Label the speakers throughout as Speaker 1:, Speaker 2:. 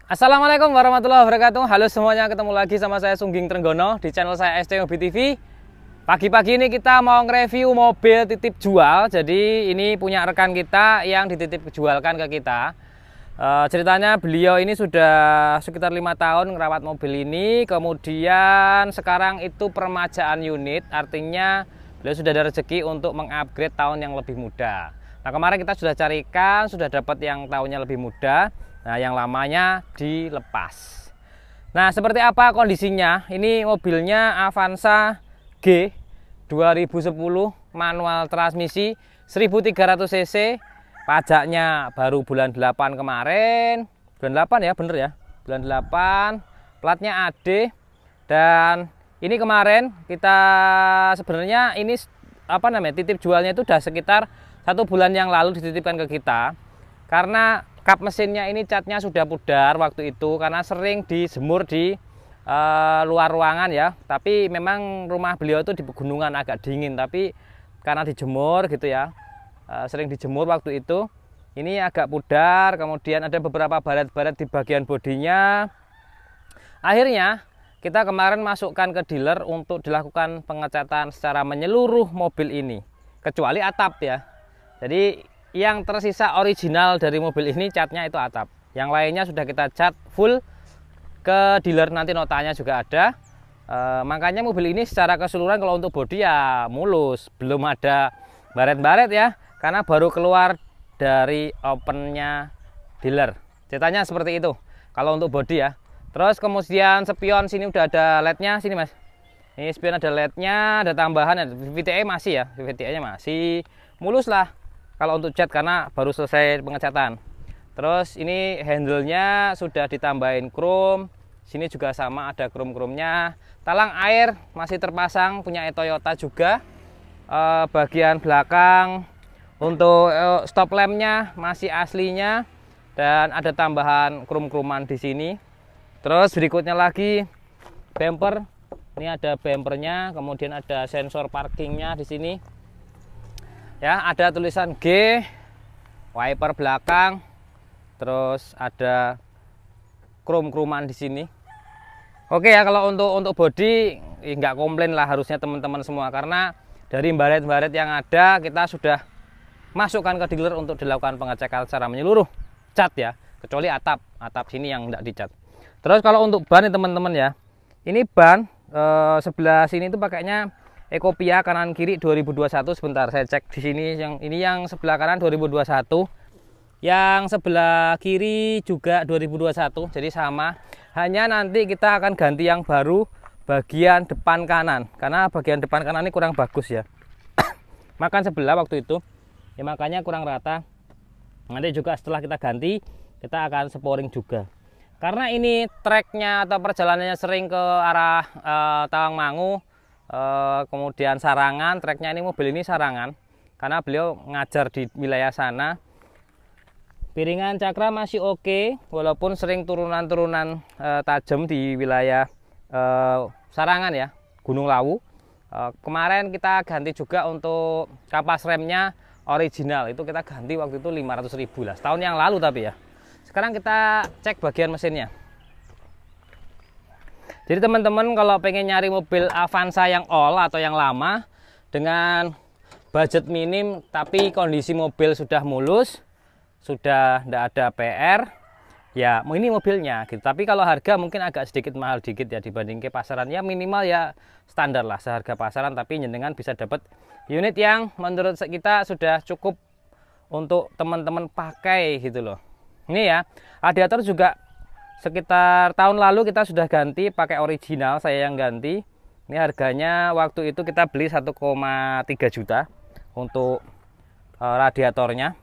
Speaker 1: Assalamualaikum warahmatullahi wabarakatuh. Halo semuanya, ketemu lagi sama saya Sungging Trenggono di channel saya ST Mobil TV. Pagi-pagi ini kita mau nge-review mobil titip jual. Jadi ini punya rekan kita yang dititip jualkan ke kita. Ceritanya beliau ini sudah sekitar 5 tahun ngerawat mobil ini. Kemudian sekarang itu permajaan unit, artinya beliau sudah ada rezeki untuk mengupgrade tahun yang lebih muda. Nah, kemarin kita sudah carikan, sudah dapat yang tahunnya lebih muda. Nah, yang lamanya dilepas. Nah, seperti apa kondisinya? Ini mobilnya Avanza G 2010 manual transmisi 1300 cc. Pajaknya baru bulan 8 kemarin. Bulan 8 ya, bener ya. Bulan 8. Platnya AD. Dan ini kemarin kita sebenarnya ini titip jualnya itu udah sekitar 1 bulan yang lalu dititipkan ke kita. Karena kap mesinnya ini catnya sudah pudar waktu itu karena sering dijemur di luar ruangan ya. Tapi memang rumah beliau itu di pegunungan, agak dingin, tapi karena dijemur gitu ya, sering dijemur waktu itu, ini agak pudar. Kemudian ada beberapa baret-baret di bagian bodinya. Akhirnya kita kemarin masukkan ke dealer untuk dilakukan pengecatan secara menyeluruh mobil ini, kecuali atap ya. Jadi yang tersisa original dari mobil ini catnya itu atap. Yang lainnya sudah kita cat full ke dealer, nanti notanya juga ada. Makanya mobil ini secara keseluruhan kalau untuk bodi ya mulus, belum ada baret-baret ya, karena baru keluar dari opennya dealer. Ceritanya seperti itu kalau untuk bodi ya. Terus kemudian spion sini udah ada lednya sini mas. Ini spion ada lednya, ada tambahan, VVT-nya masih ya, VVT-nya masih mulus lah kalau untuk cat karena baru selesai pengecatan. Terus ini handle-nya sudah ditambahin chrome. Sini juga sama ada chrome-chrome-nya. Talang air masih terpasang, punya Toyota juga. Bagian belakang untuk stop lamp-nya masih aslinya dan ada tambahan chrome-chromean di sini. Terus berikutnya lagi bumper. Ini ada bumpernya, kemudian ada sensor parkingnya di sini. Ya, ada tulisan G, wiper belakang, terus ada chrome-chromean di sini. Oke ya, kalau untuk bodi nggak komplain lah harusnya teman-teman semua, karena dari baret-baret yang ada kita sudah masukkan ke dealer untuk dilakukan pengecekan secara menyeluruh cat ya, kecuali atap sini yang nggak dicat. Terus kalau untuk ban nih teman-teman ya, ini ban sebelah sini itu pakainya Ecopia kanan kiri 2021. Sebentar saya cek di sini, yang ini yang sebelah kanan 2021, yang sebelah kiri juga 2021, jadi sama. Hanya nanti kita akan ganti yang baru bagian depan kanan, karena bagian depan kanan ini kurang bagus ya. Makan sebelah waktu itu ya, makanya kurang rata. Nanti juga setelah kita ganti kita akan sporing juga, karena ini treknya atau perjalanannya sering ke arah Tawangmangu, kemudian Sarangan. Treknya ini mobil ini Sarangan karena beliau ngajar di wilayah sana. Piringan cakra masih oke, walaupun sering turunan-turunan tajam di wilayah Sarangan ya, Gunung Lawu. Kemarin kita ganti juga untuk kapas remnya original, itu kita ganti waktu itu 500.000 lah, setahun yang lalu tapi ya. Sekarang kita cek bagian mesinnya. Jadi teman-teman kalau pengen nyari mobil Avanza yang all atau yang lama dengan budget minim tapi kondisi mobil sudah mulus, sudah tidak ada PR, ya ini mobilnya gitu. Tapi kalau harga mungkin agak sedikit mahal dikit ya dibanding ke pasaran, ya minimal ya standar lah seharga pasaran, tapi jenengan bisa dapat unit yang menurut kita sudah cukup untuk teman-teman pakai gitu loh. Ini ya, radiator juga sekitar tahun lalu kita sudah ganti pakai original, saya yang ganti. Ini harganya waktu itu kita beli 1,3 juta untuk radiatornya.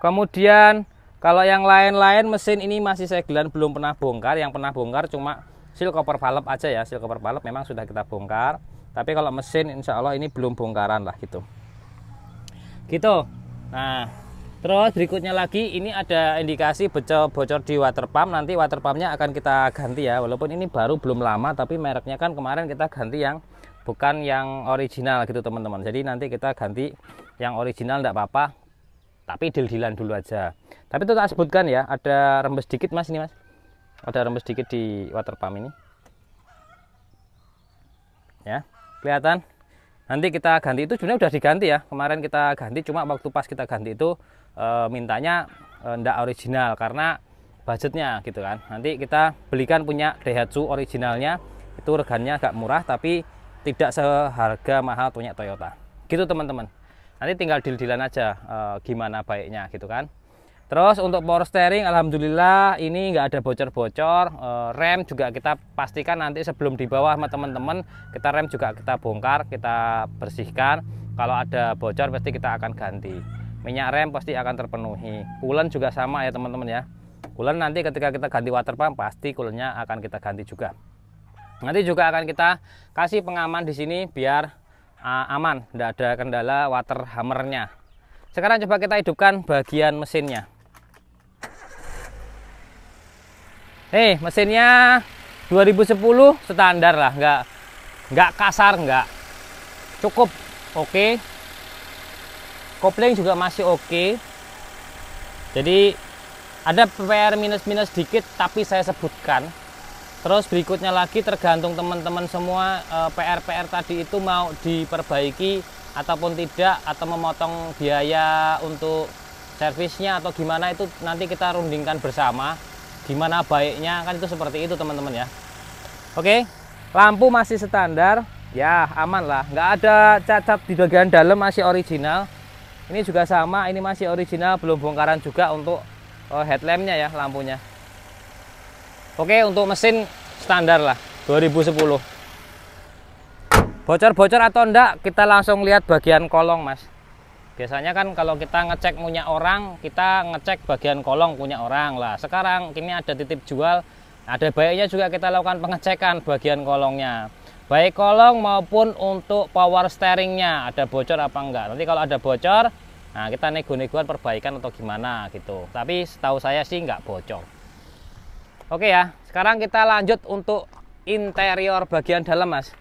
Speaker 1: Kemudian kalau yang lain-lain mesin ini masih segelan, belum pernah bongkar. Yang pernah bongkar cuma seal cover valve aja ya. Seal cover valve memang sudah kita bongkar, tapi kalau mesin insya Allah ini belum bongkaran lah gitu. Nah, terus berikutnya lagi ini ada indikasi bocor di water pump. Nanti water pumpnya akan kita ganti ya, walaupun ini baru belum lama, tapi mereknya kan kemarin kita ganti yang bukan yang original gitu teman-teman. Jadi nanti kita ganti yang original enggak apa-apa, tapi deal-dealan dulu aja. Tapi itu tak sebutkan ya, ada rembes dikit mas, ini mas. Ada rembes dikit di water pump ini. Ya, kelihatan. Nanti kita ganti, itu sebenarnya udah diganti ya. Kemarin kita ganti, cuma waktu pas kita ganti itu mintanya ndak original karena budgetnya gitu kan. Nanti kita belikan punya Daihatsu originalnya, itu reganya agak murah tapi tidak seharga mahal punya Toyota. Gitu teman-teman. Nanti tinggal deal-dealan aja gimana baiknya gitu kan. Terus untuk power steering, alhamdulillah ini nggak ada bocor-bocor. Rem juga kita pastikan nanti sebelum dibawa sama teman-teman, kita rem juga kita bongkar, kita bersihkan. Kalau ada bocor pasti kita akan ganti. Minyak rem pasti akan terpenuhi. Coolant juga sama ya teman-teman ya. Coolant nanti ketika kita ganti water pump pasti coolantnya akan kita ganti juga. Nanti juga akan kita kasih pengaman di sini biar aman, tidak ada kendala water hammernya. Sekarang coba kita hidupkan bagian mesinnya. Mesinnya 2010 standar lah, nggak kasar, nggak, cukup oke. Kopling juga masih oke. Jadi ada PR minus-minus dikit tapi saya sebutkan. Terus berikutnya lagi tergantung teman-teman semua, PR-PR tadi itu mau diperbaiki ataupun tidak, atau memotong biaya untuk servisnya atau gimana, itu nanti kita rundingkan bersama gimana baiknya, kan itu seperti itu teman-teman ya. Oke, lampu masih standar ya, aman lah, nggak ada cacat di bagian dalam, masih original. Ini juga sama, ini masih original, belum bongkaran juga untuk headlampnya ya, lampunya. Oke, untuk mesin standar lah 2010. Bocor-bocor atau enggak, kita langsung lihat bagian kolong mas. Biasanya kan kalau kita ngecek punya orang, kita ngecek bagian kolong punya orang lah. Sekarang ini ada titip jual, ada baiknya juga kita lakukan pengecekan bagian kolongnya, baik kolong maupun untuk power steeringnya ada bocor apa enggak. Nanti kalau ada bocor, nah kita nego-negoan perbaikan atau gimana gitu. Tapi setahu saya sih nggak bocor. Oke ya, sekarang kita lanjut untuk interior bagian dalam mas.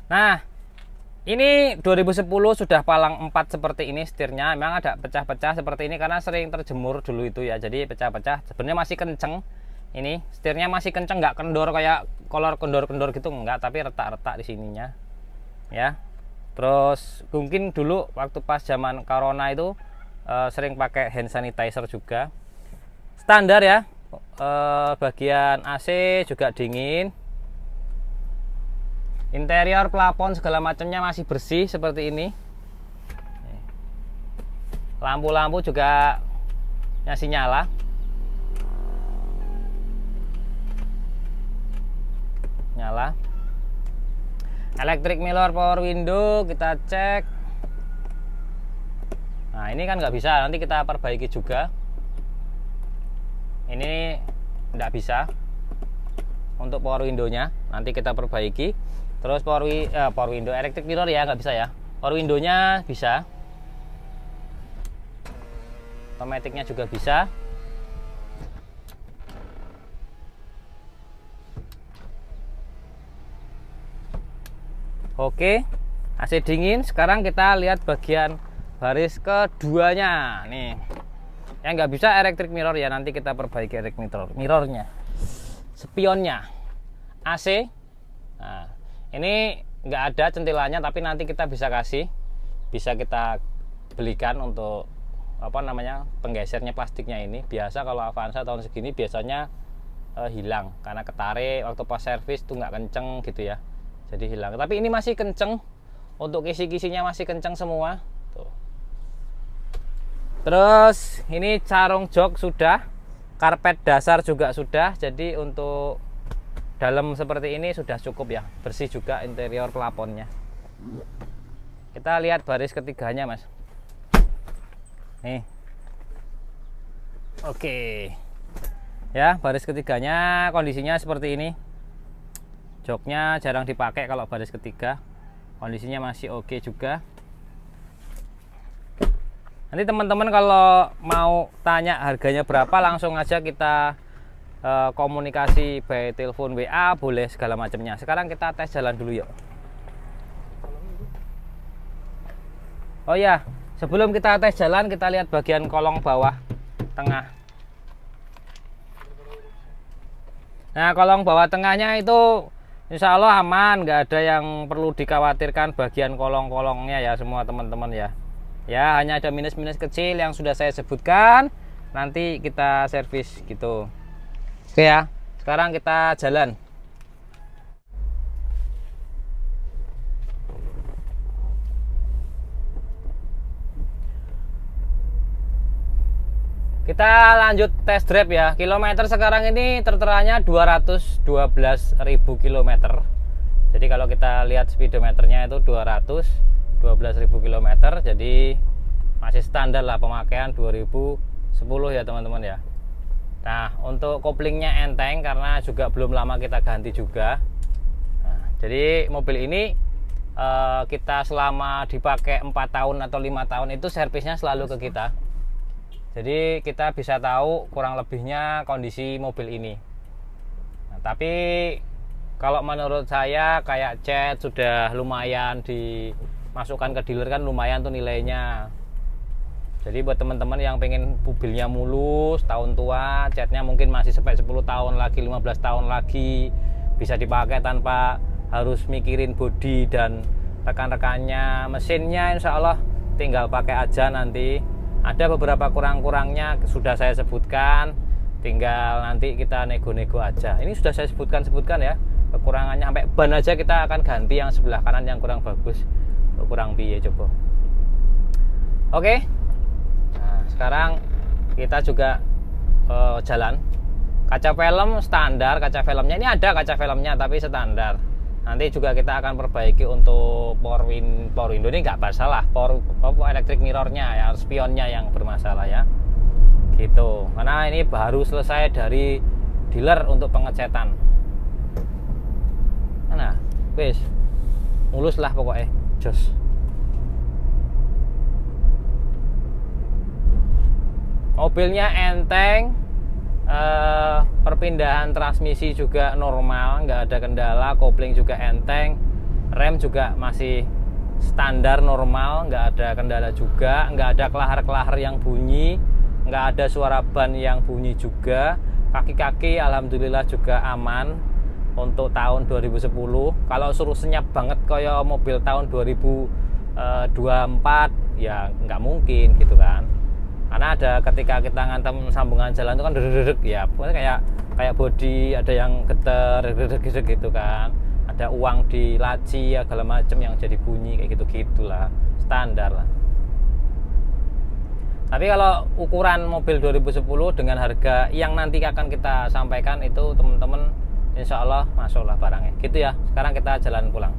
Speaker 1: Nah, ini 2010 sudah palang 4 seperti ini setirnya. Memang ada pecah-pecah seperti ini karena sering terjemur dulu itu ya. Jadi pecah-pecah. Sebenarnya masih kenceng. Ini setirnya masih kenceng, nggak kendor kayak kolor kendor-kendor gitu enggak, tapi retak-retak di sininya. Ya. Terus mungkin dulu waktu pas zaman corona itu sering pakai hand sanitizer juga. Standar ya. Bagian AC juga dingin. Interior, plafon segala macamnya masih bersih seperti ini. Lampu-lampu juga masih nyala. Electric mirror, power window kita cek. Nah ini kan nggak bisa, nanti kita perbaiki juga. Ini nggak bisa untuk power window-nya, nanti kita perbaiki. Terus power window, electric mirror ya nggak bisa ya. Power window-nya bisa, otomatiknya juga bisa. Oke, AC dingin. Sekarang kita lihat bagian baris keduanya nih. Yang nggak bisa electric mirror ya, nanti kita perbaiki electric mirrornya, spionnya. AC, nah ini nggak ada centilannya, tapi nanti kita bisa kita belikan untuk apa namanya, penggesernya plastiknya ini. Biasa kalau Avanza tahun segini biasanya hilang karena ketarik waktu pas servis tuh nggak kenceng gitu ya, jadi hilang. Tapi ini masih kenceng, untuk kisi-kisinya masih kenceng semua tuh. Terus ini carung jok sudah, karpet dasar juga sudah, jadi untuk dalam seperti ini sudah cukup ya, bersih juga interior plafonnya. Kita lihat baris ketiganya mas. Nih, oke ya, baris ketiganya kondisinya seperti ini. Joknya jarang dipakai kalau baris ketiga, kondisinya masih oke juga. Nanti teman-teman kalau mau tanya harganya berapa, langsung aja kita komunikasi by telepon, WA, boleh segala macamnya. Sekarang kita tes jalan dulu yuk. Oh ya, sebelum kita tes jalan, kita lihat bagian kolong bawah tengah. Nah, kolong bawah tengahnya itu insya Allah aman, nggak ada yang perlu dikhawatirkan bagian kolong-kolongnya ya semua teman-teman ya. Ya, hanya ada minus-minus kecil yang sudah saya sebutkan. Nanti kita servis gitu. Oke ya, sekarang kita jalan. Kita lanjut test drive ya. Kilometer sekarang ini terteranya 212.000 kilometer. Jadi kalau kita lihat speedometernya itu 212.000 kilometer. Jadi masih standar lah pemakaian 2010 ya teman-teman ya. Nah, untuk koplingnya enteng karena juga belum lama kita ganti juga. Nah, jadi mobil ini kita selama dipakai 4 tahun atau 5 tahun itu servisnya selalu ke kita. Jadi kita bisa tahu kurang lebihnya kondisi mobil ini. Nah, tapi kalau menurut saya kayak cat sudah lumayan dimasukkan ke dealer kan lumayan tuh nilainya. Jadi buat teman-teman yang pengen mobilnya mulus, tahun tua, catnya mungkin masih sampai 10 tahun lagi, 15 tahun lagi, bisa dipakai tanpa harus mikirin bodi dan rekan-rekannya. Mesinnya insya Allah tinggal pakai aja nanti. Ada beberapa kurang-kurangnya sudah saya sebutkan, tinggal nanti kita nego-nego aja. Ini sudah saya sebutkan ya, kekurangannya sampai ban aja kita akan ganti yang sebelah kanan yang kurang bagus, kurang piye coba. Oke, nah, sekarang kita juga jalan. Kaca film standar, kaca filmnya ini ada kaca filmnya tapi standar. Nanti juga kita akan perbaiki untuk power window ini nggak masalah, power electric mirrornya ya, spionnya yang bermasalah ya gitu, karena ini baru selesai dari dealer untuk pengecetan. Nah wis mulus lah pokoknya, jos. Mobilnya enteng, perpindahan transmisi juga normal, nggak ada kendala, kopling juga enteng, rem juga masih standar normal, nggak ada kendala juga, nggak ada kelahar-kelahar yang bunyi, nggak ada suara ban yang bunyi juga. Kaki-kaki alhamdulillah juga aman untuk tahun 2010. Kalau suruh senyap banget kayak mobil tahun 2024 ya nggak mungkin gitu kan. Karena ada ketika kita ngantem sambungan jalan itu kan dedek ya, pokoknya kayak bodi ada yang geter dedek gitu kan, ada uang di laci segala macam yang jadi bunyi kayak gitulah, standar lah. Tapi kalau ukuran mobil 2010 dengan harga yang nanti akan kita sampaikan itu teman-teman insya Allah masuklah barangnya gitu ya. Sekarang kita jalan pulang.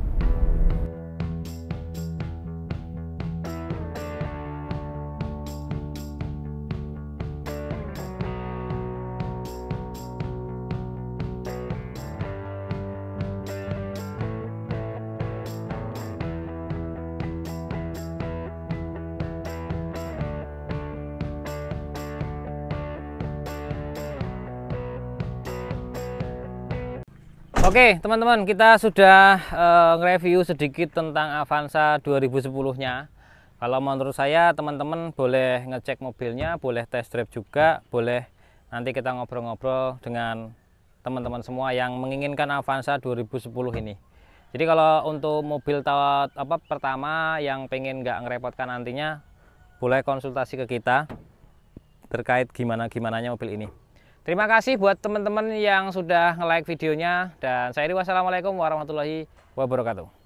Speaker 1: Oke teman-teman, kita sudah nge-review sedikit tentang Avanza 2010-nya. Kalau menurut saya teman-teman boleh ngecek mobilnya, boleh test drive juga, boleh nanti kita ngobrol-ngobrol dengan teman-teman semua yang menginginkan Avanza 2010 ini. Jadi kalau untuk mobil pertama yang pengen nggak ngerepotkan nantinya, boleh konsultasi ke kita terkait gimana-gimananya mobil ini. Terima kasih buat teman-teman yang sudah nge-like videonya, dan saya Iri, wassalamualaikum warahmatullahi wabarakatuh.